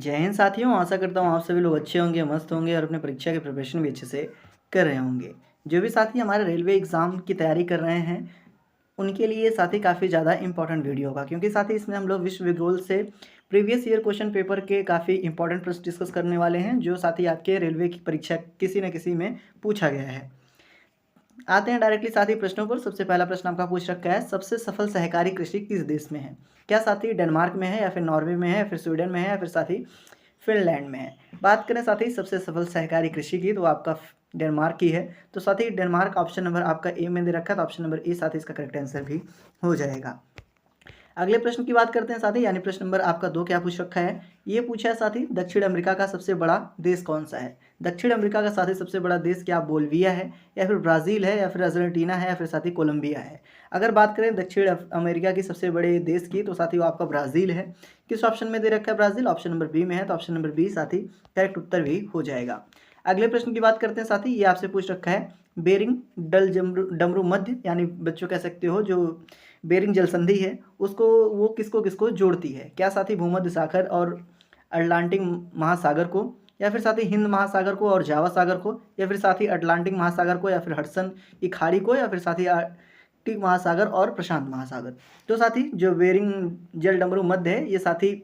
जय हिंद साथियों, आशा करता हूँ आप सभी लोग अच्छे होंगे, मस्त होंगे और अपने परीक्षा की प्रिपरेशन भी अच्छे से कर रहे होंगे। जो भी साथी हमारे रेलवे एग्ज़ाम की तैयारी कर रहे हैं, उनके लिए साथी काफ़ी ज़्यादा इंपॉर्टेंट वीडियो होगा, क्योंकि साथी इसमें हम लोग विश्व भूगोल से प्रीवियस ईयर क्वेश्चन पेपर के काफ़ी इंपॉर्टेंट प्रश्न डिस्कस करने वाले हैं, जो साथी आपके रेलवे की परीक्षा किसी न किसी में पूछा गया है। आते हैं डायरेक्टली साथी प्रश्नों पर। सबसे पहला प्रश्न आपका पूछ रखा है, सबसे सफल सहकारी कृषि किस देश में है? क्या साथी डेनमार्क में है, या फिर नॉर्वे में है, या फिर स्वीडन में है, या फिर साथी फिनलैंड में है? बात करें साथी सबसे सफल सहकारी कृषि की, तो आपका डेनमार्क की है। तो साथी डेनमार्क ऑप्शन नंबर आपका ए में दे रखा है, तो ऑप्शन नंबर ए साथी इसका करेक्ट आंसर भी हो जाएगा। अगले प्रश्न की बात करते हैं साथी, यानी प्रश्न नंबर आपका 2 क्या पूछ रखा है? ये पूछा है साथी, दक्षिण अमेरिका का सबसे बड़ा देश कौन सा है? दक्षिण अमेरिका का साथी सबसे बड़ा देश क्या बोल्विया है, या फिर ब्राज़ील है, या फिर अर्जेंटीना है, या फिर साथी कोलंबिया है? अगर बात करें दक्षिण अमेरिका की सबसे बड़े देश की, तो साथी वो आपका ब्राज़ील है। किस ऑप्शन में दे रखा है ब्राज़ील? ऑप्शन नंबर बी में है, तो ऑप्शन नंबर बी साथी करेक्ट उत्तर भी हो जाएगा। अगले प्रश्न की बात करते हैं साथी, ये आपसे पूछ रखा है, बेरिंग डल डमरू मध्य, यानी बच्चों कह सकते हो जो बेरिंग जल संधि है, उसको वो किसको किसको जोड़ती है? क्या साथी भूमध्य सागर और अटलांटिक महासागर को, या फिर साथी हिंद महासागर को और जावा सागर को, या फिर साथी अटलांटिक महासागर को, या फिर हडसन की खाड़ी को, या फिर साथी आर्कटिक महासागर और प्रशांत महासागर? तो साथी जो बेरिंग जल डमरू मध्य है, ये साथी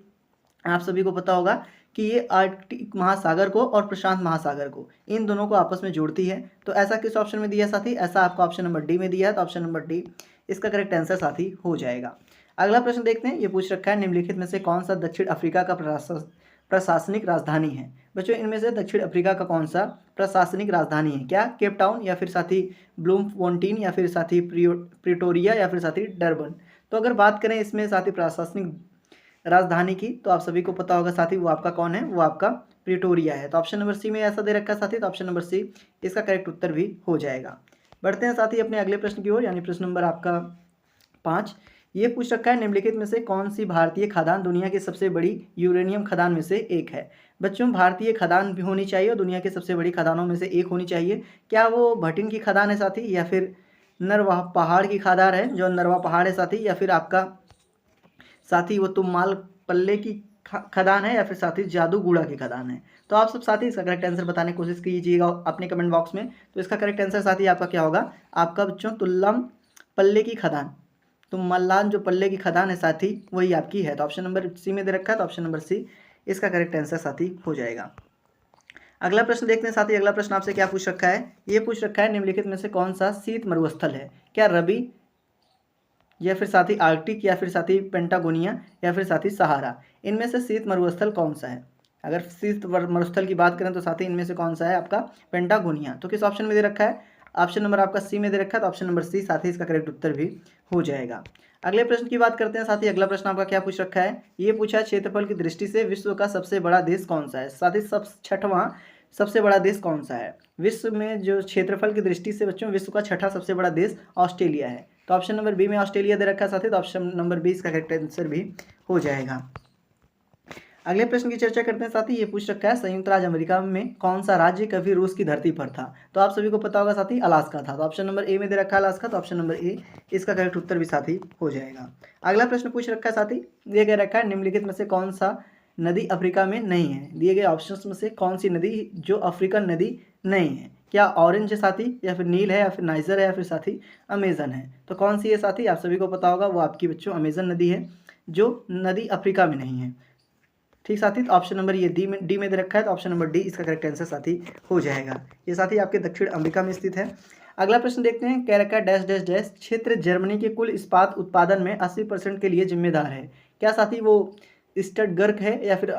आप सभी को पता होगा कि ये आर्कटिक महासागर को और प्रशांत महासागर को, इन दोनों को आपस में जोड़ती है। तो ऐसा किस ऑप्शन में दिया साथी? ऐसा आपका ऑप्शन नंबर डी में दिया है, तो ऑप्शन नंबर डी इसका करेक्ट आंसर साथी हो जाएगा। अगला प्रश्न देखते हैं, ये पूछ रखा है, निम्नलिखित में से कौन सा दक्षिण अफ्रीका का प्रशासनिक राजधानी है? बच्चों इनमें से दक्षिण अफ्रीका का कौन सा प्रशासनिक राजधानी है? क्या केप टाउन, या फिर साथी ब्लूमफोंटेन, या फिर साथी प्रिटोरिया, या फिर साथी डरबन? तो अगर बात करें इसमें साथी प्रशासनिक राजधानी की, तो आप सभी को पता होगा साथी वो आपका कौन है, वो आपका प्रिटोरिया है। तो ऑप्शन नंबर सी में ऐसा दे रखा है साथी, तो ऑप्शन नंबर सी इसका करेक्ट उत्तर भी हो जाएगा। बढ़ते हैं साथी अपने अगले प्रश्न की ओर, यानी प्रश्न नंबर आपका 5। ये पूछ रखा है, निम्नलिखित में से कौन सी भारतीय खदान दुनिया की सबसे बड़ी यूरेनियम खदान में से एक है? बच्चों भारतीय खदान भी होनी चाहिए और दुनिया की सबसे बड़ी खदानों में से एक होनी चाहिए। क्या वो भटिन की खदान है साथी, या फिर नरवा पहाड़ की खदान है, जो नरवा पहाड़ है साथी, या फिर आपका साथी वो तुम्माल पल्ले की खदान है, या फिर साथी जादूगुड़ा की खदान है? तो आप सब साथी इसका करेक्ट आंसर बताने की कोशिश कीजिएगा अपने कमेंट बॉक्स में। तो इसका करेक्ट आंसर साथी आपका क्या होगा? आपका बच्चों तुल्लम पल्ले की खदान, तुम्मलान जो पल्ले की खदान है साथी, वही आपकी है। तो ऑप्शन नंबर सी में दे रखा है, तो ऑप्शन नंबर सी इसका करेक्ट आंसर साथी हो जाएगा। अगला प्रश्न देखते हैं साथी, अगला प्रश्न आपसे क्या पूछ रखा है? ये पूछ रखा है, निम्नलिखित में से कौन सा शीत मरुस्थल है? क्या रबी, या फिर साथी आर्कटिक, या फिर साथी पेंटागोनिया, या फिर साथी सहारा? इनमें से शीत मरुस्थल कौन सा है? अगर शीत मरुस्थल की बात करें तो साथी इनमें से कौन सा है? आपका पेंटागोनिया। तो किस ऑप्शन में दे रखा है? ऑप्शन नंबर आपका सी में दे रखा है, तो ऑप्शन नंबर सी साथी इसका करेक्ट उत्तर भी हो जाएगा। अगले प्रश्न की बात करते हैं साथी, अगला प्रश्न आपका क्या पूछ रखा है? ये पूछा है, क्षेत्रफल की दृष्टि से विश्व का सबसे बड़ा देश कौन सा है? साथी छठवां सबसे बड़ा देश कौन सा है? विश्व में जो क्षेत्रफल की दृष्टि से बच्चों विश्व का छठा सबसे बड़ा देश ऑस्ट्रेलिया है। तो ऑप्शन नंबर बी में ऑस्ट्रेलिया दे रखा है साथी, तो ऑप्शन नंबर बी इसका करेक्ट आंसर भी हो जाएगा। अगले प्रश्न की चर्चा करते हैं साथी, ये पूछ रखा है, संयुक्त राज्य अमेरिका में कौन सा राज्य कभी रूस की धरती पर था? तो आप सभी को पता होगा साथी अलास्का था। तो ऑप्शन नंबर ए में दे रखा है अलास्का, तो ऑप्शन नंबर ए इसका करेक्ट उत्तर भी साथी हो जाएगा। अगला प्रश्न पूछ रखा है साथी, ये कह रखा है, निम्नलिखित में से कौन सा नदी अफ्रीका में नहीं है? दिए गए ऑप्शंस में से कौन सी नदी जो अफ्रीकन नदी नहीं है? क्या ऑरेंज है साथी, या फिर नील है, या फिर नाइजर है, या फिर साथी अमेजन है? तो कौन सी है साथी? आप सभी को पता होगा वो आपकी बच्चों अमेजन नदी है, जो नदी अफ्रीका में नहीं है। ठीक साथी, तो ऑप्शन नंबर ये डी में दे रखा है, तो ऑप्शन नंबर डी इसका करेक्ट आंसर साथी हो जाएगा। ये साथी आपके दक्षिण अमेरिका में स्थित है। अगला प्रश्न देखते हैं, कह रखा है, डैश डैश डैश क्षेत्र जर्मनी के कुल इस्पात उत्पादन में 80% के लिए जिम्मेदार है? क्या साथी वो स्टटगर्क है, या फिर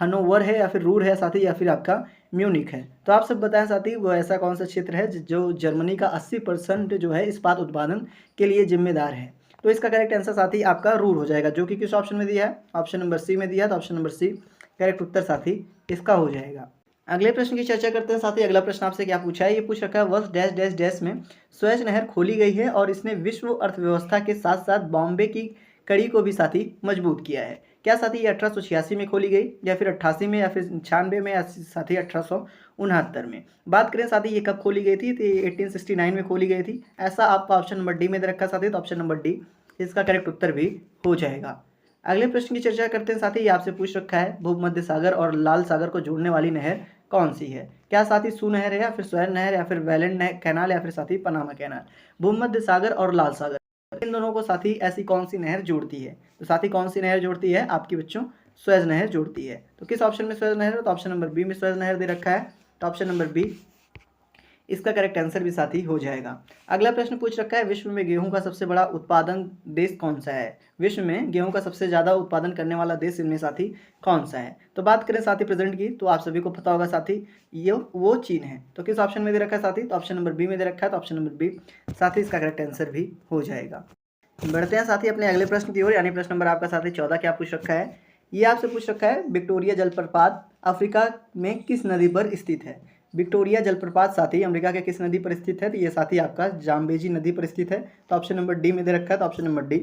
हनोवर है, या फिर रूर है साथी, या फिर आपका म्यूनिक है? तो आप सब बताएं साथी वो ऐसा कौन सा क्षेत्र है जो जर्मनी का 80% जो है इस्पात उत्पादन के लिए जिम्मेदार है? तो इसका करेक्ट आंसर साथी आपका रूर हो जाएगा, जो कि किस ऑप्शन में दिया है? ऑप्शन नंबर सी में दिया है, तो ऑप्शन नंबर सी करेक्ट उत्तर साथी इसका हो जाएगा। अगले प्रश्न की चर्चा करते हैं साथी, अगला प्रश्न आपसे क्या पूछा है? ये पूछ रखा है, वर्ष डैश डैश डैश में स्वेज नहर खोली गई है और इसने विश्व अर्थव्यवस्था के साथ साथ बॉम्बे की कड़ी को भी साथी मजबूत किया है? क्या साथी ये 1886 में खोली गई, या फिर 88 में, या फिर 96 में, या साथी 1869 में? बात करें साथी ये कब खोली गई थी, तो 1869 में खोली गई थी। ऐसा आपका ऑप्शन नंबर डी में दे रखा साथी, तो ऑप्शन नंबर डी इसका करेक्ट उत्तर भी हो जाएगा। अगले प्रश्न की चर्चा करते हैं साथी। ये आपसे पूछ रखा है भूमध्य सागर और लाल सागर को जोड़ने वाली नहर कौन सी है? क्या साथी सू नहर है या फिर स्वेर नहर या फिर वेलेंड कैनाल या फिर साथी पनामा कैनाल? भूमध्य सागर और लाल सागर इन दोनों को साथी ऐसी कौन सी नहर जोड़ती है? तो साथी कौन सी नहर जोड़ती है आपकी बच्चों? स्वेज नहर जोड़ती है। तो किस ऑप्शन में स्वेज नहर है? तो ऑप्शन नंबर बी में स्वेज नहर दे रखा है। तो ऑप्शन नंबर बी इसका करेक्ट आंसर भी साथी हो जाएगा। अगला प्रश्न पूछ रखा है विश्व में गेहूं का सबसे बड़ा उत्पादन देश कौन सा है? विश्व में गेहूं का सबसे ज़्यादा उत्पादन करने वाला देश इनमें साथी कौन सा है? तो बात करें साथी प्रेजेंट की, तो आप सभी को पता होगा साथी ये वो चीन है। तो किस ऑप्शन में दे रखा है साथी? तो ऑप्शन नंबर बी में दे रखा है। तो ऑप्शन नंबर बी साथी इसका करेक्ट आंसर भी हो जाएगा। बढ़ते हैं साथी अपने अगले प्रश्न की ओर, यानी प्रश्न नंबर आपका साथी 14 क्या पूछ रखा है? ये आपसे पूछ रखा है विक्टोरिया जलप्रपात अफ्रीका में किस नदी पर स्थित है? विक्टोरिया जलप्रपात साथी अमेरिका के किस नदी पर स्थित है? तो ये साथी आपका जाम्बेजी नदी पर स्थित है। तो ऑप्शन नंबर डी में दे रखा है। तो ऑप्शन नंबर डी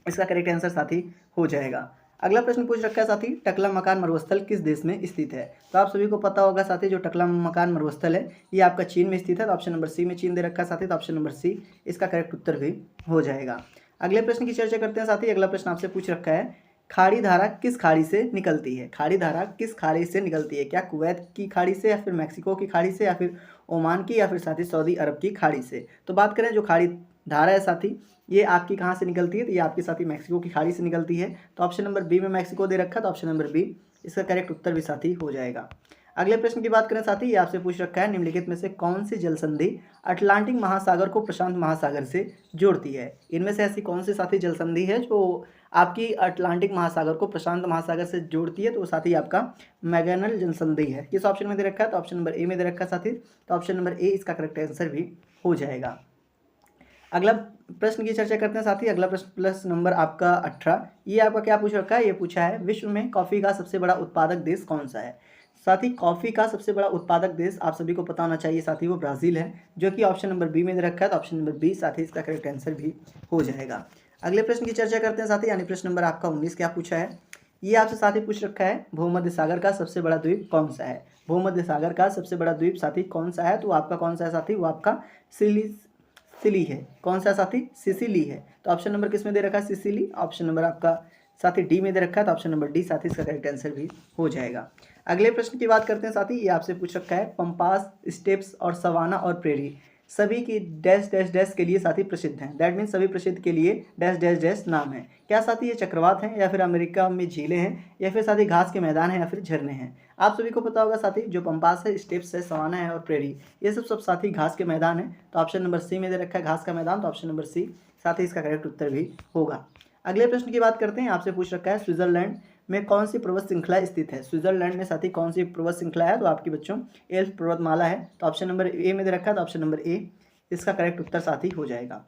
इसका करेक्ट आंसर साथी हो जाएगा। अगला प्रश्न पूछ रखा है साथी टकला मकान मरुस्थल किस देश में स्थित है? तो आप सभी को पता होगा साथी जो टकला मकान मरुस्थल है ये आपका चीन में स्थित है। तो ऑप्शन नंबर सी में चीन दे रखा है साथी। तो ऑप्शन नंबर सी इसका करेक्ट उत्तर भी हो जाएगा। अगले प्रश्न की चर्चा करते हैं साथी। अगला प्रश्न आपसे पूछ रखा है खाड़ी धारा किस खाड़ी से निकलती है? खाड़ी धारा किस खाड़ी से निकलती है? क्या कुवैत की खाड़ी से या फिर मैक्सिको की खाड़ी से या फिर ओमान की या फिर साथी सऊदी अरब की खाड़ी से? तो बात करें जो खाड़ी धारा है साथी ये आपकी कहाँ से निकलती है? तो ये आपकी साथी मैक्सिको की खाड़ी से निकलती है। तो ऑप्शन नंबर बी में मैक्सिको दे रखा है। तो ऑप्शन नंबर बी इसका करेक्ट उत्तर भी साथी हो जाएगा। अगले प्रश्न की बात करें साथी, ये आपसे पूछ रखा है निम्नलिखित में से कौन सी जल संधि अटलांटिक महासागर को प्रशांत महासागर से जोड़ती है? इनमें से ऐसी कौन सी साथी जल संधि है जो आपकी अटलांटिक महासागर को प्रशांत महासागर से जोड़ती है? तो वो साथी आपका मैगेनल जल संधि है। किस ऑप्शन में दे रखा है? तो ऑप्शन नंबर ए में दे रखा है साथी। तो ऑप्शन नंबर ए इसका करेक्ट आंसर भी हो जाएगा। अगला प्रश्न की चर्चा करते हैं साथी। अगला प्रश्न नंबर आपका 18। ये आपका क्या पूछ रखा है? ये पूछा है विश्व में कॉफ़ी का सबसे बड़ा उत्पादक देश कौन सा है? साथी कॉफ़ी का सबसे बड़ा उत्पादक देश आप सभी को पता होना चाहिए साथी वो ब्राज़ील है, जो कि ऑप्शन नंबर बी में दे रखा है। तो ऑप्शन नंबर बी साथी इसका करेक्ट आंसर भी हो जाएगा। अगले प्रश्न की चर्चा करते हैं साथी, यानी प्रश्न नंबर आपका 19 क्या पूछा है? ये आपसे साथी पूछ रखा है भूमध्य सागर का सबसे बड़ा द्वीप कौन सा है? भूमध्य सागर का सबसे बड़ा द्वीप साथी कौन सा है? तो आपका कौन सा है साथी? वो आपका सिसिली है। कौन सा साथी? सिसिली है। तो ऑप्शन नंबर किस में दे रखा है? सिसिली। ऑप्शन नंबर आपका साथी डी में दे रखा है। तो ऑप्शन नंबर डी साथी इसका करेक्ट आंसर भी हो जाएगा। अगले प्रश्न की बात करते हैं साथी। ये आपसे पूछ रखा है पंपास, स्टेप्स और सवाना और प्रेरी सभी की डैश डैश डैश के लिए साथी प्रसिद्ध हैं। दैट मीन्स सभी प्रसिद्ध के लिए डैश डैश डैश नाम है। क्या साथी ये चक्रवात हैं या फिर अमेरिका में झीलें हैं या फिर साथी घास के मैदान हैं या फिर झरने हैं? आप सभी को पता होगा साथी जो पंपास है, स्टेप्स है, सवाना है और प्रेरी ये सब साथी घास के मैदान है। तो ऑप्शन नंबर सी में दे रखा है घास का मैदान। तो ऑप्शन नंबर सी साथी इसका करेक्ट उत्तर भी होगा। अगले प्रश्न की बात करते हैं। आपसे पूछ रखा है स्विट्जरलैंड में कौन सी पर्वत श्रृंखला स्थित है? स्विट्जरलैंड में साथी कौन सी पर्वत श्रृंखला है? तो आपकी बच्चों एल्प्स पर्वतमाला है। तो ऑप्शन नंबर ए में दे रखा है। तो ऑप्शन नंबर ए इसका करेक्ट उत्तर साथी हो जाएगा।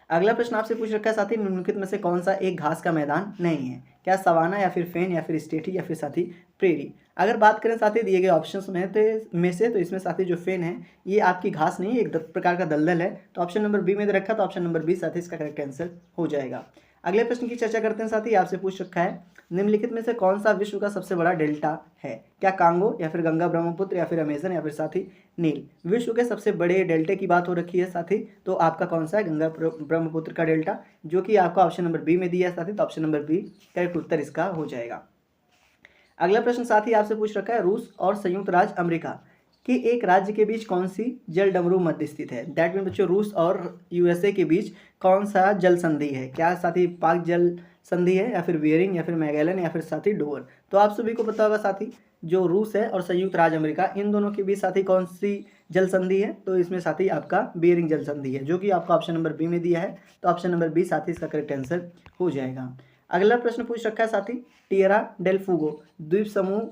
अगला प्रश्न आपसे पूछ रखा है साथी निम्नलिखित में से कौन सा एक घास का मैदान नहीं है? क्या सवाना या फिर फेन या फिर स्टेटी या फिर साथी प्रेरी? अगर बात करें साथी दिए गए ऑप्शंस में से तो इसमें साथी जो फेन है ये आपकी घास नहीं है, एक प्रकार का दलदल है। तो ऑप्शन नंबर बी में दे रखा है। तो ऑप्शन नंबर बी साथी इसका करेक्ट आंसर हो जाएगा। अगले प्रश्न की चर्चा करते हैं साथी। आपसे पूछ रखा है निम्नलिखित में से कौन सा विश्व का सबसे बड़ा डेल्टा है? क्या कांगो या फिर गंगा ब्रह्मपुत्र या फिर अमेजन या फिर साथी नील? विश्व के सबसे बड़े डेल्टे की बात हो रखी है साथी, तो आपका कौन सा है? गंगा ब्रह्मपुत्र का डेल्टा, जो कि आपका ऑप्शन नंबर बी में दिया है साथी। तो ऑप्शन नंबर बी करेक्ट उत्तर इसका हो जाएगा। अगला प्रश्न साथी आपसे पूछ रखा है रूस और संयुक्त राज्य अमेरिका कि एक राज्य के बीच कौन सी जल डमरू मध्य स्थित है? दैट मीन बच्चों रूस और यूएसए के बीच कौन सा जल संधि है? क्या साथी पाक जल संधि है या फिर बियरिंग या फिर मैगेलन या फिर साथी डोवर? तो आप सभी को पता होगा साथी जो रूस है और संयुक्त राज्य अमेरिका इन दोनों के बीच साथी कौन सी जल संधि है? तो इसमें साथी आपका बियरिंग जल संधि है, जो कि आपका ऑप्शन नंबर बी में दिया है। तो ऑप्शन नंबर बी साथी इसका करेक्ट आंसर हो जाएगा। अगला प्रश्न पूछ रखा है साथी टिएरा डेल फूगो द्वीप समूह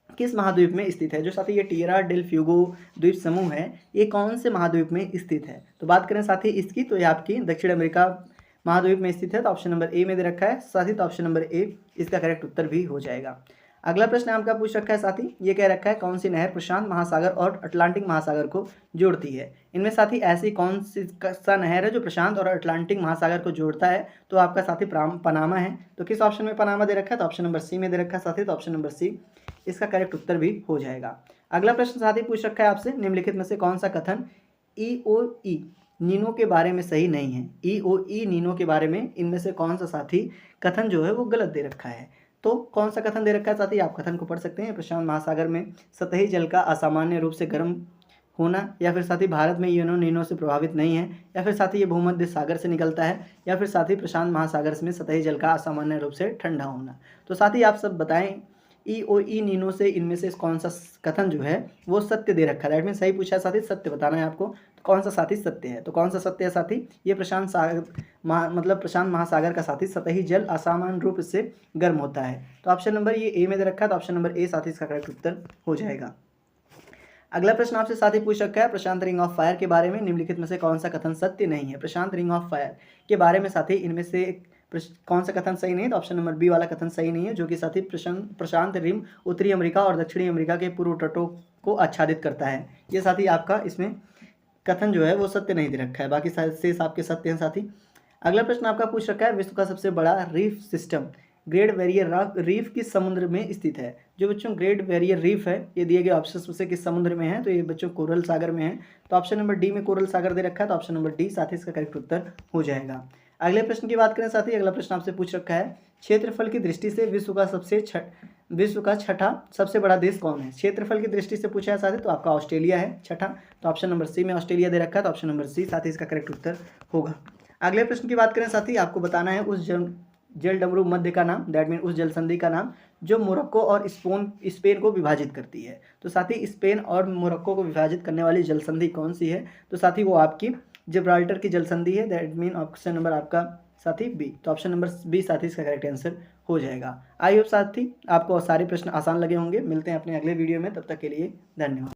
किस महाद्वीप में स्थित है? जो साथी ये टिएरा डेल फ्यूगो द्वीप समूह है ये कौन से महाद्वीप में स्थित है? तो बात करें साथी इसकी तो ये आपकी दक्षिण अमेरिका महाद्वीप में स्थित है। तो ऑप्शन नंबर ए में दे रखा है साथी। तो ऑप्शन नंबर ए इसका करेक्ट उत्तर भी हो जाएगा। अगला प्रश्न आपका पूछ रखा है साथी ये कह रखा है कौन सी नहर प्रशांत महासागर और अटलांटिक महासागर को जोड़ती है? इनमें साथी ऐसी कौन सी सा नहर है जो प्रशांत और अटलांटिक महासागर को जोड़ता है? तो आपका साथी पनामा है। तो किस ऑप्शन में पनामा दे रखा है? तो ऑप्शन नंबर सी में दे रखा है साथी। तो ऑप्शन नंबर सी इसका करेक्ट उत्तर भी हो जाएगा। अगला प्रश्न साथी पूछ रखा है आपसे निम्नलिखित में से कौन सा कथन EOE नीनो के बारे में सही नहीं है। ई नीनो के बारे में इनमें से कौन सा साथी कथन जो है वो गलत दे रखा है। तो कौन सा कथन दे रखा है साथी, आप कथन को पढ़ सकते हैं। प्रशांत महासागर में सतही जल का असामान्य रूप से गर्म होना, या फिर साथी भारत में यूनो नीनो से प्रभावित नहीं है, या फिर साथी ये भूमध्य सागर से निकलता है, या फिर साथी प्रशांत महासागर में सतही जल का असामान्य रूप से ठंडा होना। तो साथी आप सब बताएं ई नीनो से इनमें से कौन सा कथन जो है वो सत्य दे रखा है। दैट मीन सही पूछा है साथी, सत्य बताना है आपको। तो कौन सा साथी सत्य है, तो कौन सा सत्य है साथी, ये प्रशांत सागर मतलब प्रशांत महासागर का साथी सतही जल असामान्य रूप से गर्म होता है। तो ऑप्शन नंबर ये ए में दे रखा है, तो ऑप्शन नंबर ए साथी इसका करेक्ट उत्तर हो जाएगा। अगला प्रश्न आपसे साथी पूछ रखा है, प्रशांत रिंग ऑफ फायर के बारे में निम्नलिखित में से कौन सा कथन सत्य नहीं है। प्रशांत रिंग ऑफ फायर के बारे में साथी इनमें से कौन सा कथन सही नहीं है, तो ऑप्शन नंबर बी वाला कथन सही नहीं है, जो कि साथी प्रशांत रिम उत्तरी अमेरिका और दक्षिणी अमेरिका के पूर्व तटों को आच्छादित करता है। ये साथी आपका इसमें कथन जो है वो सत्य नहीं दे रखा है, बाकी शेष आपके सत्य हैं साथी। अगला प्रश्न आपका पूछ रखा है, विश्व का सबसे बड़ा reef system great barrier reef किस समुद्र में स्थित है। जो बच्चों ग्रेट बैरियर रीफ है ये दिए गए ऑप्शन से किस समुद्र में है, तो ये बच्चों कोरल सागर में है। तो ऑप्शन नंबर डी में कोरल सागर दे रखा है, तो ऑप्शन नंबर डी साथी इसका करेक्ट उत्तर हो जाएगा। अगले प्रश्न की बात करें साथी, अगला प्रश्न आपसे पूछ रखा है, क्षेत्रफल की दृष्टि से विश्व का छठा सबसे बड़ा देश कौन है। क्षेत्रफल की दृष्टि से पूछा है साथी, तो आपका ऑस्ट्रेलिया है छठा। तो ऑप्शन नंबर सी में ऑस्ट्रेलिया दे रखा है, तो ऑप्शन नंबर सी साथी इसका करेक्ट उत्तर होगा। अगले प्रश्न की बात करें साथी, आपको बताना है उस जल डमरू मध्य का नाम, दैट मीन उस जल संधि का नाम जो मोरक्को और स्पेन को विभाजित करती है। तो साथी स्पेन और मोरक्को को विभाजित करने वाली जल संधि कौन सी है, तो साथी वो आपकी जिब्राल्टर की जल संधि है। दैट मीन ऑप्शन नंबर आपका साथी बी, तो ऑप्शन नंबर बी साथी इसका करेक्ट आंसर हो जाएगा। आई होप साथी आपको सारे प्रश्न आसान लगे होंगे। मिलते हैं अपने अगले वीडियो में, तब तक के लिए धन्यवाद।